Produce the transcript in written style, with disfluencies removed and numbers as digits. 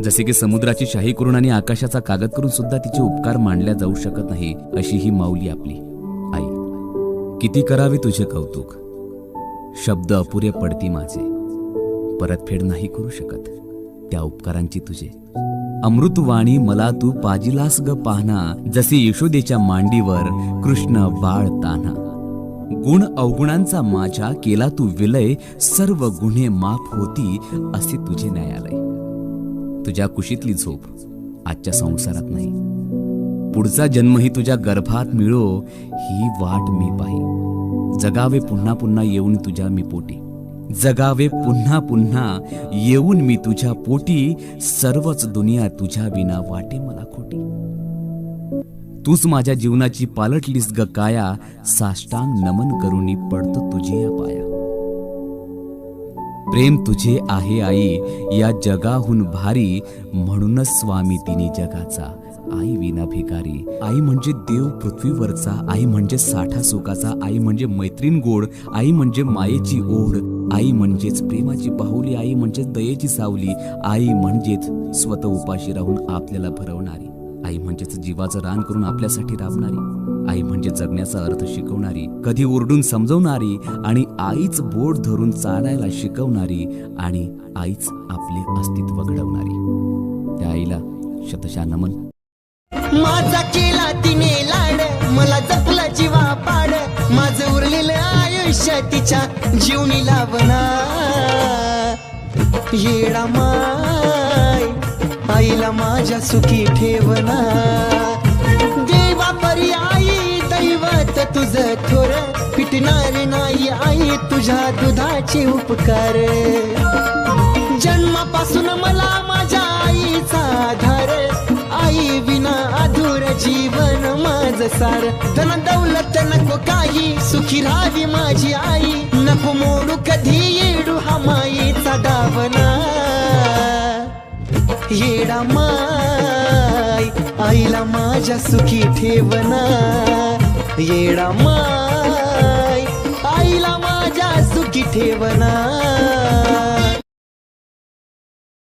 जसे की समुद्राची शाही करून आणि आकाशाचा कागद करून सुद्धा तिचे उपकार मांडल्या जाऊ शकत नाही, अशी ही माऊली आपली आई. किती करावे तुझे कौतुक, शब्द अपुरे पडती माझे, परतफेड नाही करू शकत त्या उपकारांची तुझे. अमृतवाणी मला तू पाजिलास ग पाहना, जसे यशोदेच्या मांडीवर कृष्ण बाळ तान्हा. गुण अवगुणांचा माझ्या केला तू विलय, सर्व गुन्हे माफ होती असे तुझे न्यायालय. तुझ्या कुशीतली झोप आजच्या संसारात नाही, पुढचा जन्मही तुझ्या गर्भात मिळो ही वाट मी पाही. जगावे पुन्हा पुन्हा येऊन तुझ्या मी पोटी, जगावे पुन्हा पुन्हा येऊन मी तुझ्या पोटी. सर्वच दुनिया तुझ्या विना वाटे मला खोटी. तूच माझ्या जीवनाची पालटलीस ग काया, साष्टांग नमन करूनी पडतो तुझी या पाया. प्रेम तुझे आहे आई या जगाहून भारी, म्हणूनच स्वामी तिने जगाचा आई विना भिकारी. आई म्हणजे देव पृथ्वीवरचा, आई म्हणजे साठा सुखाचा, आई म्हणजे मैत्रीण गोड, आई म्हणजे मायेची ओढ, आई म्हणजेच प्रेमाची बाहुली, आई म्हणजेच दयेची सावली, आई म्हणजेच स्वतः उपाशी राहून आपल्याला भरवणारी, आई म्हणजेच जीवाचं रान करून आपल्यासाठी राबणारी, आई म्हणजे जगण्याचा अर्थ शिकवणारी, कधी ओरडून समजवणारी, आणि आईच बोट धरून चालायला शिकवणारी, आणि आईच आपले अस्तित्व घडवणारी. त्या आईला शतशः नमन. माझा केला तिने लाड, मला जपला जीवा पाड, माझं उरलेलं आयुष्य तिच्या जीवनी लावना. येडा माय आईला माझ्या सुखी ठेवना. देवा परी आई दैवत तुझं थोर, पिटणार नाही आई तुझ्या दुधाचे उपकार. जन्मापासून मला माझ्या आईचा आधार, आई विना अधूर जीवन माझं सार. धन दौलत नको काही, सुखी राहावी माझी आई, नको मोडू कधी येडू हा माईचा दावना. येडा माय आईला माझ्या सुखी ठेवना. येडा माय आईला माझ्या सुखी ठेवना.